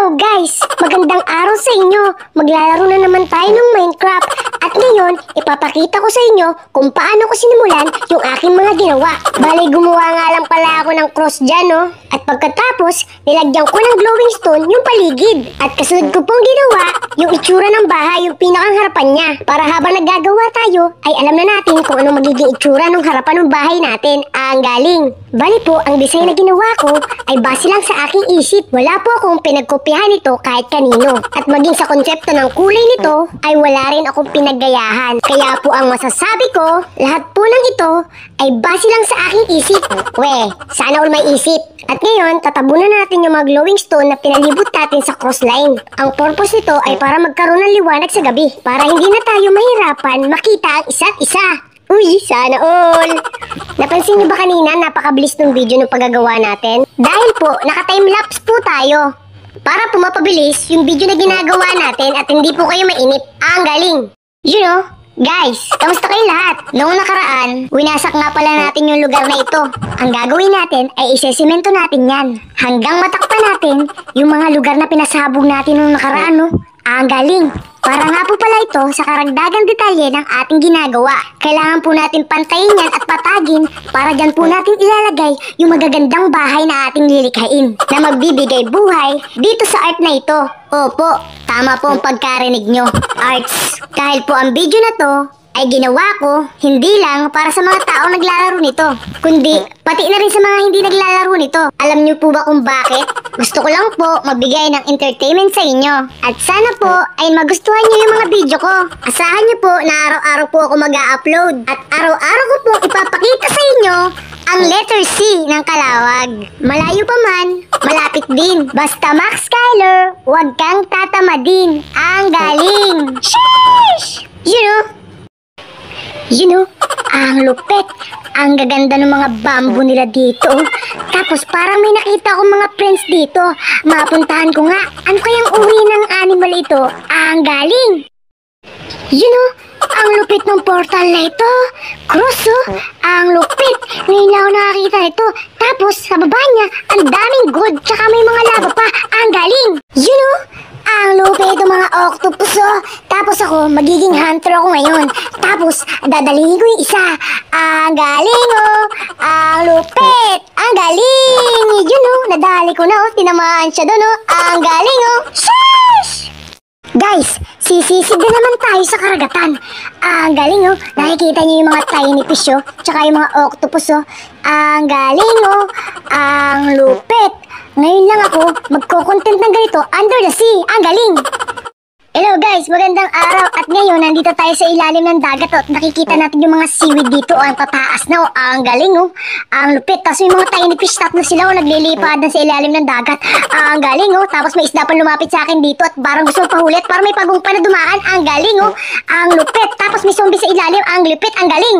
Hello guys! Magandang araw sa inyo! Maglalaro na naman tayo ng Minecraft. At ngayon, ipapakita ko sa inyo kung paano ko sinimulan yung aking mga ginawa. Bale, gumawa nga lang pala ako ng cross dyan, no? At pagkatapos, nilagyan ko ng glowing stone yung paligid. At kasunod ko pong ginawa yung itsura ng bahay, yung pinakang harapan niya. Para habang naggagawa tayo, ay alam na natin kung ano magiging itsura ng harapan ng bahay natin. Ang galing! Bale po, ang design na ginawa ko ay base lang sa aking isip. Wala po akong pinagkopyahan nito kahit kanino. At maging sa konsepto ng kulay nito, ay wala rin akong pinaggayahan. Kaya po ang masasabi ko, lahat po ng ito ay base lang sa aking isip. Sana all may isip. At ngayon, tatabunan natin yung mga glowing stone na pinalibot natin sa crossline. Ang purpose nito ay para magkaroon ng liwanag sa gabi. Para hindi na tayo mahirapan makita ang isa't isa. Uy, sana all! Napansin niyo ba kanina napakabilis ng video ng paggagawa natin? Dahil po, naka-timelapse po tayo. Para po mapabilis yung video na ginagawa natin at hindi po kayo mainip. Ang galing! You know, guys, kamusta kayo lahat? Noong nakaraan, winasak nga pala natin yung lugar na ito. Ang gagawin natin ay isesemento natin yan. Hanggang matakpan natin yung mga lugar na pinasabog natin noong nakaraan, no? Ang galing! Para nga po pala ito sa karagdagang detalye ng ating ginagawa. Kailangan po natin pantayin yan at patagin para dyan po natin ilalagay yung magagandang bahay na ating lilikhain na magbibigay buhay dito sa art na ito. Opo, tama po ang pagkarinig nyo. Arts. Dahil po ang video na to ay ginawa ko hindi lang para sa mga taong naglalaro nito, kundi pati na rin sa mga hindi naglalaro nito. Alam niyo po ba kung bakit? Gusto ko lang po magbigay ng entertainment sa inyo. At sana po ay magustuhan niyo yung mga video ko. Asahan niyo po na araw-araw po ako mag-a-upload. At araw-araw ko po ipapakita sa inyo ang letter C ng Kalawag. Malayo pa man, malapit din. Basta Max Skyler, huwag kang tatamadin. Ang galing! Sheesh! You know, ang lupet. Ang gaganda ng mga bamboo nila dito. Tapos parang may nakita akong mga friends dito. Mapuntahan ko nga. Ano kayang uri ng animal ito? Ang galing! You know, ang lupit ng portal na ito. Cross, oh. Ang lupit. Ngayon lang ako nakakita nito. Tapos sa baba niya, ang daming gold. Tsaka may mga lava pa. Ang galing! You know, ang lupit ng mga octopus, oh. Tapos ako, magiging hunter ako ngayon. Tapos, dadalhin ko yung isa. Ang galing, oh. Ang lupit. Ang galing. Yun, oh. Nadali ko na, oh. Tinamaan siya doon, oh. Ang galing, oh. Sheesh! Guys, sisisid na naman tayo sa karagatan. Ang galing, oh. Nakikita niyo yung mga tiny fish, oh. Tsaka yung mga octopus, oh. Ang galing, oh. Ang lupit. Ngayon lang ako magko-content ng ganito under the sea. Ang galing! Hello guys, magandang araw. At ngayon, nandito tayo sa ilalim ng dagat. At nakikita natin yung mga seaweed dito. Ang tataas na. Ang galing, oh. Ang lupit. Tapos may mga tiny fish na sila. Naglilipad na sa ilalim ng dagat. Ang galing, oh. Tapos may isda pa lumapit sa akin dito. At parang gusto pahulit. Parang may pagong pa na dumaan. Ang galing, oh. Ang lupit. Tapos may zombie sa ilalim. Ang lupit. Ang galing.